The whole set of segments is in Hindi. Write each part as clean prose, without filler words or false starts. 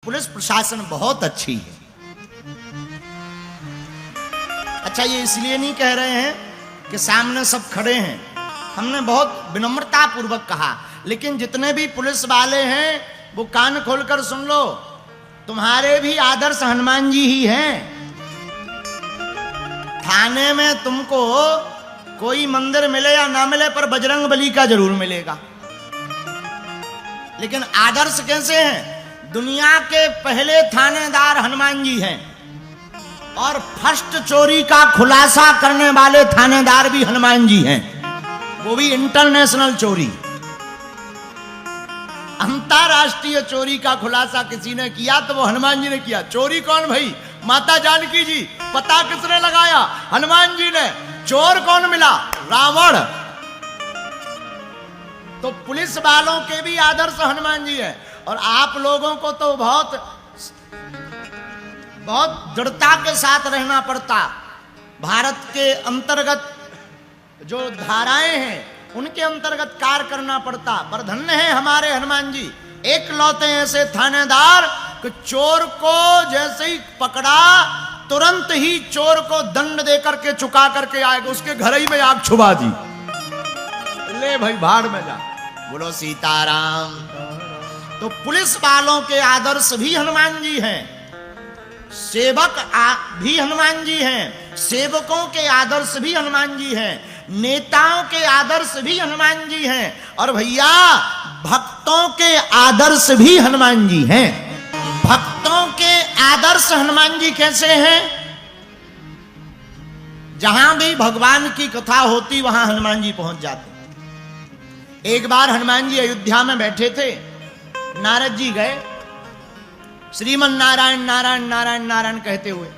पुलिस प्रशासन बहुत अच्छी है। अच्छा, ये इसलिए नहीं कह रहे हैं कि सामने सब खड़े हैं, हमने बहुत विनम्रता पूर्वक कहा, लेकिन जितने भी पुलिस वाले हैं वो कान खोलकर सुन लो, तुम्हारे भी आदर्श हनुमान जी ही हैं। थाने में तुमको कोई मंदिर मिले या ना मिले, पर बजरंग बली का जरूर मिलेगा। लेकिन आदर्श कैसे हैं? दुनिया के पहले थानेदार हनुमान जी हैं, और फर्स्ट चोरी का खुलासा करने वाले थानेदार भी हनुमान जी हैं, वो भी इंटरनेशनल चोरी। अंतरराष्ट्रीय चोरी का खुलासा किसी ने किया तो वो हनुमान जी ने किया। चोरी कौन भाई? माता जानकी जी। पता किसने लगाया? हनुमान जी ने। चोर कौन मिला? रावण। तो पुलिस वालों के भी आदर्श हनुमान जी हैं, और आप लोगों को तो बहुत दृढ़ता के साथ रहना पड़ता। भारत के अंतर्गत जो धाराएं हैं उनके अंतर्गत कार्य करना पड़ता। पर धन्य है हमारे हनुमान जी, एक लौते ऐसे थानेदार कि चोर को जैसे ही पकड़ा तुरंत ही चोर को दंड दे करके चुका करके आएगा, उसके घर ही में आग छुपा दी। ले भाई भाड़ में जा। बोलो सीताराम। तो पुलिस वालों के आदर्श भी हनुमान जी हैं, सेवक भी हनुमान जी हैं, सेवकों के आदर्श भी हनुमान जी हैं, नेताओं के आदर्श भी हनुमान जी हैं, और भैया भक्तों के आदर्श भी हनुमान जी हैं। भक्तों के आदर्श हनुमान जी कैसे हैं? जहां भी भगवान की कथा होती वहां हनुमान जी पहुंच जाते। एक बार हनुमान जी अयोध्या में बैठे थे, नारद जी गए श्रीमन नारायण नारायण नारायण नारायण कहते हुए।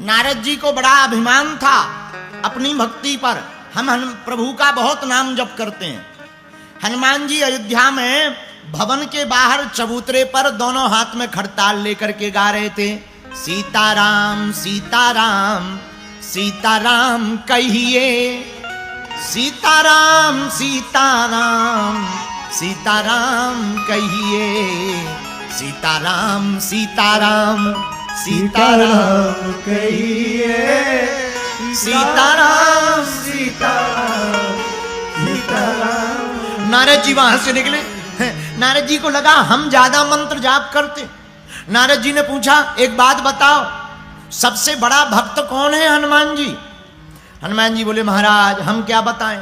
नारद जी को बड़ा अभिमान था अपनी भक्ति पर, हम प्रभु का बहुत नाम जप करते हैं। हनुमान जी अयोध्या में भवन के बाहर चबूतरे पर दोनों हाथ में खड़ताल लेकर के गा रहे थे, सीताराम सीताराम सीताराम कहिए, सीताराम सीताराम सीताराम कहिए, सीताराम सीताराम सीताराम कहिए, सीताराम सीताराम सीताराम। नारद जी वहां से निकले। नारद जी को लगा हम ज्यादा मंत्र जाप करते। नारद जी ने पूछा, एक बात बताओ, सबसे बड़ा भक्त कौन है? हनुमान जी। हनुमान जी बोले, महाराज हम क्या बताएं,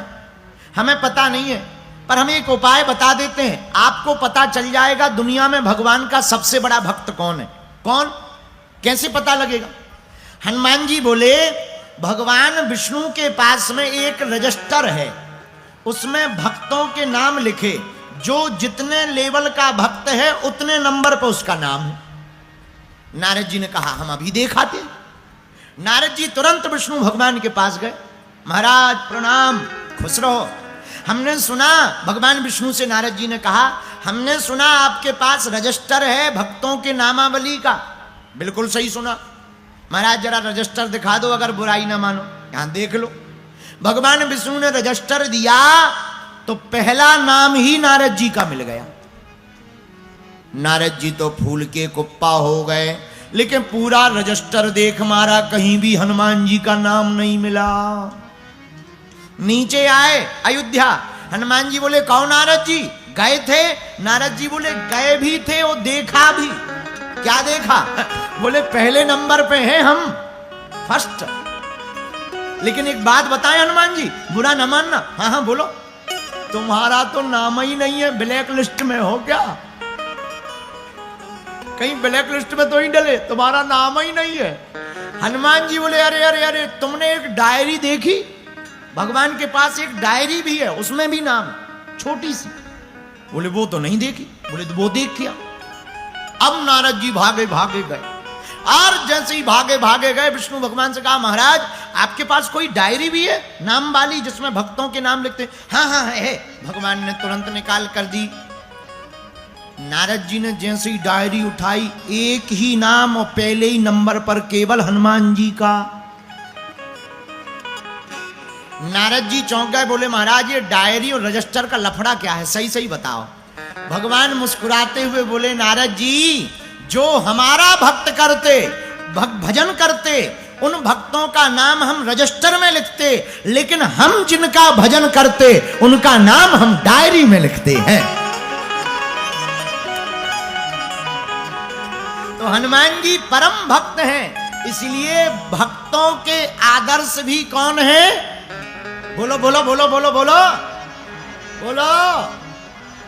हमें पता नहीं है, पर हम एक उपाय बता देते हैं, आपको पता चल जाएगा दुनिया में भगवान का सबसे बड़ा भक्त कौन है। कौन? कैसे पता लगेगा? हनुमान जी बोले, भगवान विष्णु के पास में एक रजिस्टर है, उसमें भक्तों के नाम लिखे, जो जितने लेवल का भक्त है उतने नंबर पर उसका नाम है। नारद जी ने कहा हम अभी देखाते। नारद जी तुरंत विष्णु भगवान के पास गए। महाराज प्रणाम, खुश रहो। हमने सुना, भगवान विष्णु से नारद जी ने कहा, हमने सुना आपके पास रजिस्टर है भक्तों के नामावली का। बिल्कुल सही सुना। महाराज जरा रजिस्टर दिखा दो, अगर बुराई ना मानो। यहां देख लो। भगवान विष्णु ने रजिस्टर दिया तो पहला नाम ही नारद जी का मिल गया। नारद जी तो फूल के कुप्पा हो गए, लेकिन पूरा रजिस्टर देख मारा, कहीं भी हनुमान जी का नाम नहीं मिला। नीचे आए अयोध्या। हनुमान जी बोले, कौन नारद जी गए थे? नारद जी बोले, गए भी थे और देखा भी। क्या देखा? बोले पहले नंबर पे हैं हम, फर्स्ट। लेकिन एक बात बताएं हनुमान जी, बुरा न मानना। हाँ हाँ बोलो। तुम्हारा तो नाम ही नहीं है, ब्लैक लिस्ट में हो क्या? कहीं ब्लैक लिस्ट में तो ही डले, तुम्हारा नाम ही नहीं है। हनुमान जी बोले, अरे अरे अरे, तुमने एक डायरी देखी? भगवान के पास एक डायरी भी है, उसमें भी नाम, छोटी सी। बोले वो तो नहीं देखी। बोले तो वो देख किया। अब नारद जी भागे भागे गए, और जैसे ही भागे भागे गए विष्णु भगवान से कहा, महाराज आपके पास कोई डायरी भी है नाम वाली, जिसमें भक्तों के नाम लिखते? हाँ हाँ है। भगवान ने तुरंत निकाल कर दी। नारद जी ने जैसे ही डायरी उठाई, एक ही नाम और पहले ही नंबर पर केवल हनुमान जी का। नारद जी चौंक गए। बोले महाराज ये डायरी और रजिस्टर का लफड़ा क्या है, सही सही बताओ। भगवान मुस्कुराते हुए बोले नारद जी, जो हमारा भक्त करते, भजन करते, उन भक्तों का नाम हम रजिस्टर में लिखते, लेकिन हम जिनका भजन करते उनका नाम हम डायरी में लिखते हैं। तो हनुमान जी परम भक्त हैं, इसलिए भक्तों के आदर्श भी कौन है? बोलो बोलो बोलो बोलो बोलो बोलो,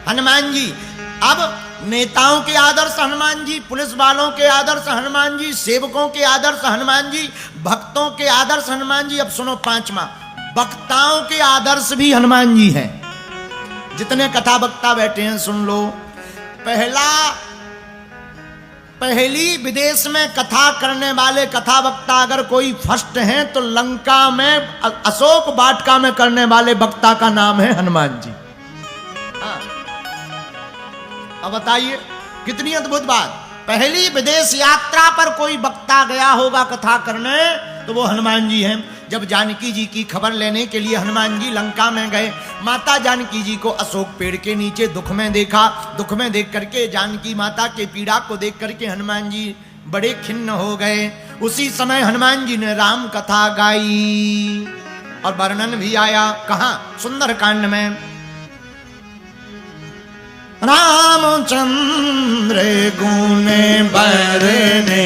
हनुमान जी। अब नेताओं के आदर्श हनुमान जी, पुलिस वालों के आदर्श हनुमान जी, सेवकों के आदर्श हनुमान जी, भक्तों के आदर्श हनुमान जी। अब सुनो पांचवा, वक्ताओं के आदर्श भी हनुमान जी हैं। जितने कथा वक्ता बैठे हैं सुन लो। पहली विदेश में कथा करने वाले कथा वक्ता अगर कोई फर्स्ट हैं तो लंका में अशोक वाटिका में करने वाले वक्ता का नाम है हनुमान जी। अब बताइए कितनी अद्भुत बात। पहली विदेश यात्रा पर कोई वक्ता गया होगा कथा करने तो वो हनुमान जी हैं। जब जानकी जी की खबर लेने के लिए हनुमान जी लंका में गए, माता जानकी जी को अशोक पेड़ के नीचे दुख में देखा। दुख में देख करके जानकी माता के पीड़ा को देख करके हनुमान जी बड़े खिन्न हो गए। उसी समय हनुमान जी ने राम कथा गाई और वर्णन भी आया। कहाँ? सुंदर कांड में। रामचंद्र गुण बरने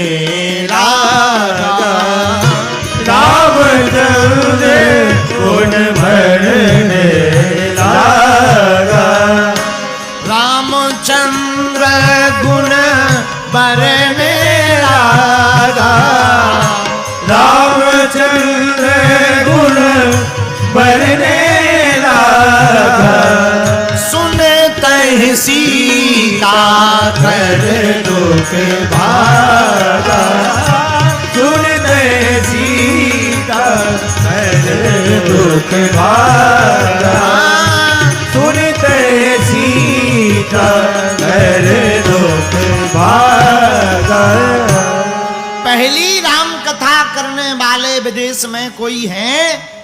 लागा, रामचंद्र गुण बरने लागा, रामचंद्र गुण बरने लागा, रामचंद्र गुण बरने लागा। सीता कर दुख भागा, सुनते सीता कर दुख भागा, सुनते सीता कर दुख भागा। पहली राम कथा करने वाले विदेश में कोई है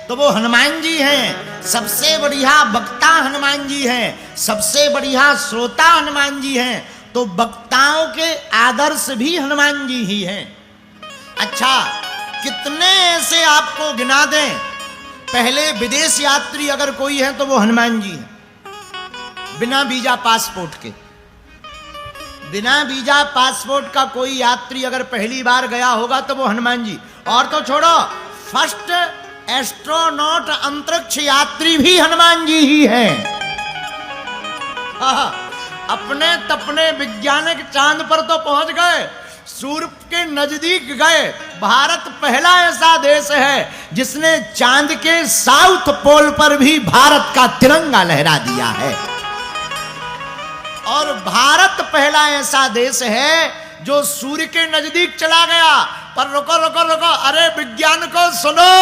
तो वो हनुमान जी हैं। सबसे बढ़िया वक्ता हनुमान जी हैं, सबसे बढ़िया श्रोता हनुमान जी हैं। तो वक्ताओं के आदर्श भी हनुमान जी ही हैं। अच्छा, कितने ऐसे आपको गिना दें? पहले विदेश यात्री अगर कोई है तो वो हनुमान जी हैं। बिना वीजा पासपोर्ट के, बिना वीजा पासपोर्ट का कोई यात्री अगर पहली बार गया होगा तो वो हनुमान जी। और तो छोड़ो, फर्स्ट एस्ट्रोनॉट अंतरिक्ष यात्री भी हनुमान जी ही हैं। अपने तपने वैज्ञानिक चांद पर तो पहुंच गए, सूर्य के नजदीक गए। भारत पहला ऐसा देश है जिसने चांद के साउथ पोल पर भी भारत का तिरंगा लहरा दिया है। और भारत पहला ऐसा देश है जो सूर्य के नजदीक चला गया। पर रुको रुको रुको, अरे विज्ञान को सुनो,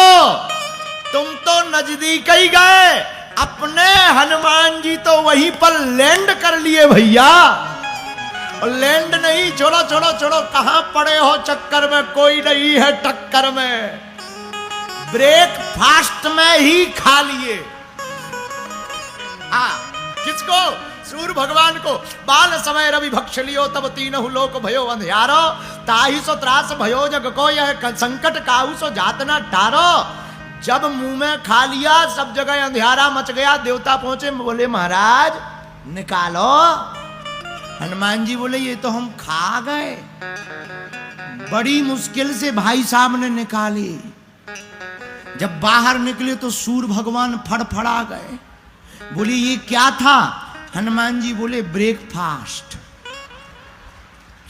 तुम तो नजदीक ही गए, अपने हनुमान जी तो वहीं पर लैंड कर लिए भैया। और लैंड नहीं, छोड़ो छोड़ो छोड़ो, कहां पड़े हो चक्कर में, कोई नहीं है टक्कर में। ब्रेकफास्ट में ही खा लिए। किसको? सूर्य भगवान को। बाल समय रवि भक्ष लियो तब तीनहु लोक भयो अंधियारो, ताहि सो त्रास भयो जग को यह संकट काहू सो जात न टारो। जब मुंह में खा लिया सब जगह अंधियारा मच गया। देवता पहुंचे, बोले महाराज निकालो। हनुमान जी बोले ये तो हम खा गए। बड़ी मुश्किल से भाई साहब ने निकाली। जब बाहर निकले तो सूर्य भगवान फड़फड़ा गए। बोले ये क्या था? हनुमान जी बोले ब्रेकफास्ट।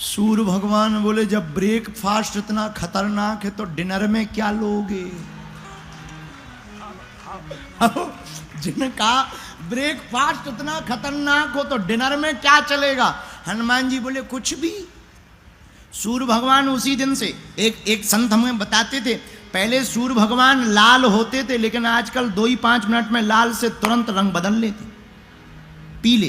सूर्य भगवान बोले जब ब्रेकफास्ट इतना खतरनाक है तो डिनर में क्या लोगे? जिनका ब्रेकफास्ट इतना खतरनाक हो तो डिनर में क्या चलेगा? हनुमान जी बोले कुछ भी। सूर्य भगवान उसी दिन से एक संत हमें बताते थे, पहले सूर्य भगवान लाल होते थे लेकिन आजकल 2 ही 5 मिनट में लाल से तुरंत रंग बदल लेते, पीले।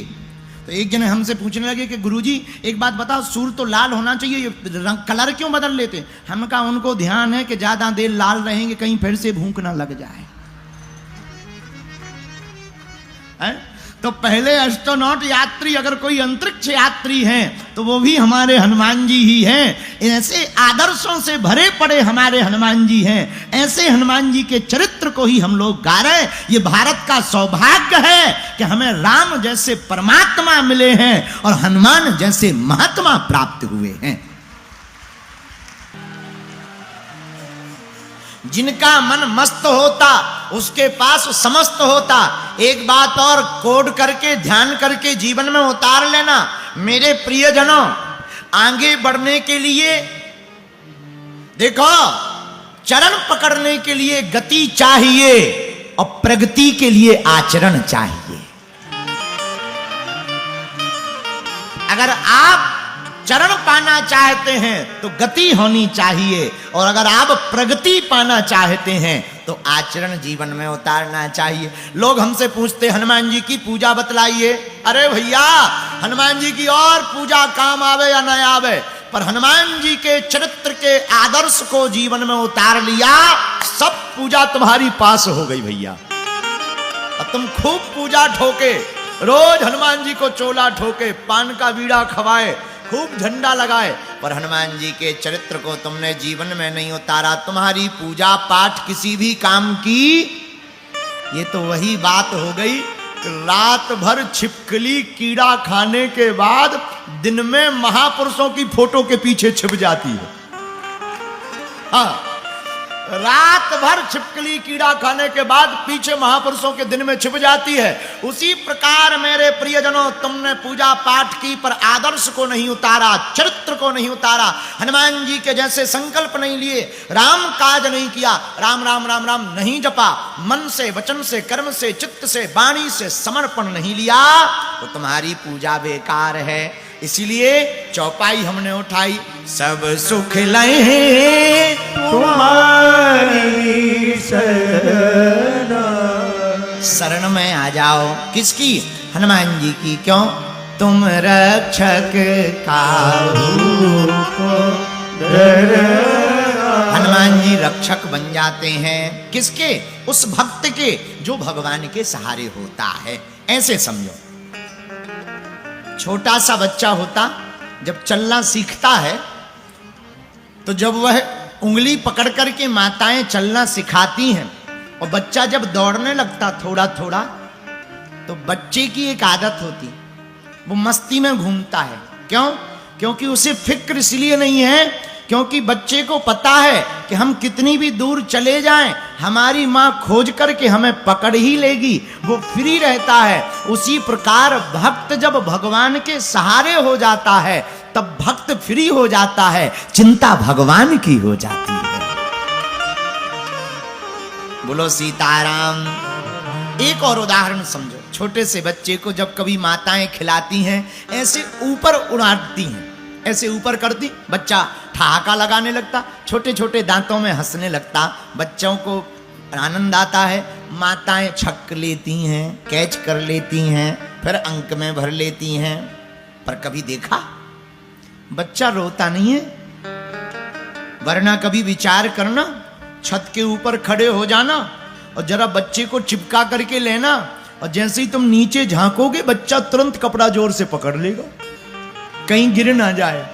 तो एक जने हमसे पूछने लगे कि गुरुजी एक बात बताओ, सूर्य तो लाल होना चाहिए, ये रंग कलर क्यों बदल लेते? हम कहा उनको ध्यान है कि ज्यादा देर लाल रहेंगे कहीं फिर से भूख ना लग जाए। तो पहले एस्ट्रोनॉट यात्री अगर कोई अंतरिक्ष यात्री हैं तो वो भी हमारे हनुमान जी ही हैं। ऐसे आदर्शों से भरे पड़े हमारे हनुमान जी हैं। ऐसे हनुमान जी के चरित्र को ही हम लोग गा रहे हैं। ये भारत का सौभाग्य है कि हमें राम जैसे परमात्मा मिले हैं और हनुमान जैसे महात्मा प्राप्त हुए हैं। जिनका मन मस्त होता उसके पास समस्त होता। एक बात और कोड करके ध्यान करके जीवन में उतार लेना मेरे प्रियजनों, आगे बढ़ने के लिए देखो चरण पकड़ने के लिए गति चाहिए और प्रगति के लिए आचरण चाहिए। अगर आप चरण पाना चाहते हैं तो गति होनी चाहिए और अगर आप प्रगति पाना चाहते हैं तो आचरण जीवन में उतारना चाहिए। लोग हमसे पूछते हनुमान जी की पूजा बतलाइए। अरे भैया हनुमान जी की और पूजा काम आवे या न आवे, पर हनुमान जी के चरित्र के आदर्श को जीवन में उतार लिया, सब पूजा तुम्हारी पास हो गई भैया। और तुम खूब पूजा ठोके, रोज हनुमान जी को चोला ठोके, पान का बीड़ा खवाए, खूब झंडा लगाए, पर हनुमान जी के चरित्र को तुमने जीवन में नहीं उतारा। तुम्हारी पूजा पाठ किसी भी काम की, ये तो वही बात हो गई कि रात भर छिपकली कीड़ा खाने के बाद दिन में महापुरुषों की फोटो के पीछे छिप जाती है। हाँ, रात भर छिपकली कीड़ा खाने के बाद पीछे महापुरुषों के दिन में छिप जाती है। उसी प्रकार मेरे प्रियजनों, तुमने पूजा पाठ की पर आदर्श को नहीं उतारा, चरित्र को नहीं उतारा, हनुमान जी के जैसे संकल्प नहीं लिए, राम काज नहीं किया, राम राम राम राम नहीं जपा, मन से वचन से कर्म से चित्त से वाणी से समर्पण नहीं लिया, तो तुम्हारी पूजा बेकार है। इसीलिए चौपाई हमने उठाई, सब सुख लय तुम्हारी शरण में आ जाओ। किसकी? हनुमान जी की। क्यों? तुम रक्षक काहू को हनुमान जी रक्षक बन जाते हैं। किसके? उस भक्त के जो भगवान के सहारे होता है। ऐसे समझो, छोटा सा बच्चा होता जब चलना सीखता है तो जब वह उंगली पकड़ करके माताएं चलना सिखाती हैं और बच्चा जब दौड़ने लगता थोड़ा थोड़ा, तो बच्चे की एक आदत होती, वो मस्ती में घूमता है। क्यों? क्योंकि उसे फिक्र इसलिए नहीं है क्योंकि बच्चे को पता है कि हम कितनी भी दूर चले जाएं, हमारी माँ खोज करके हमें पकड़ ही लेगी, वो फ्री रहता है। उसी प्रकार भक्त जब भगवान के सहारे हो जाता है तब भक्त फ्री हो जाता है, चिंता भगवान की हो जाती है। बोलो सीताराम। एक और उदाहरण समझो, छोटे से बच्चे को जब कभी माताएं खिलाती हैं, ऐसे ऊपर उड़ाती हैं, ऐसे ऊपर करती, बच्चा ठहाका लगाने लगता, छोटे छोटे दांतों में हंसने लगता, बच्चों को आनंद आता है। माताएं छक लेती हैं, कैच कर लेती हैं, फिर अंक में भर लेती हैं। पर कभी देखा बच्चा रोता नहीं है? वरना कभी विचार करना, छत के ऊपर खड़े हो जाना और जरा बच्चे को चिपका करके लेना, और जैसे ही तुम नीचे झांकोगे बच्चा तुरंत कपड़ा जोर से पकड़ लेगा, कहीं गिर ना जाए।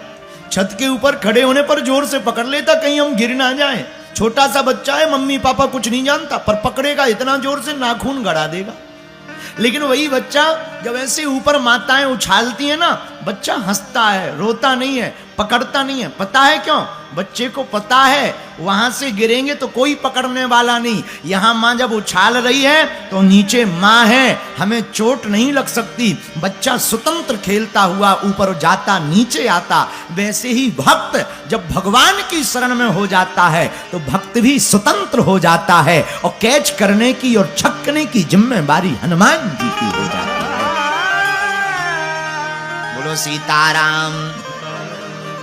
छत के ऊपर खड़े होने पर जोर से पकड़ लेता, कहीं हम गिर ना जाए। छोटा सा बच्चा है, मम्मी पापा कुछ नहीं जानता, पर पकड़ेगा इतना जोर से नाखून गड़ा देगा। लेकिन वही बच्चा जब ऐसे ऊपर माताएं उछालती है ना, बच्चा हंसता है, रोता नहीं है, पकड़ता नहीं है। पता है क्यों? बच्चे को पता है वहां से गिरेंगे तो कोई पकड़ने वाला नहीं, यहां मां जब उछाल रही है तो नीचे मां है, हमें चोट नहीं लग सकती। बच्चा स्वतंत्र खेलता हुआ ऊपर जाता, नीचे आता। वैसे ही भक्त जब भगवान की शरण में हो जाता है तो भक्त भी स्वतंत्र हो जाता है और कैच करने की और छकने की जिम्मेदारी हनुमान जी की हो जाती है। बोलो सीताराम।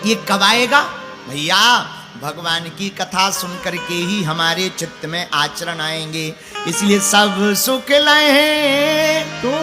ये कब आएगा भैया? भगवान की कथा सुन करके ही हमारे चित्त में आचरण आएंगे। इसलिए सब सुख लहे तुम्हारी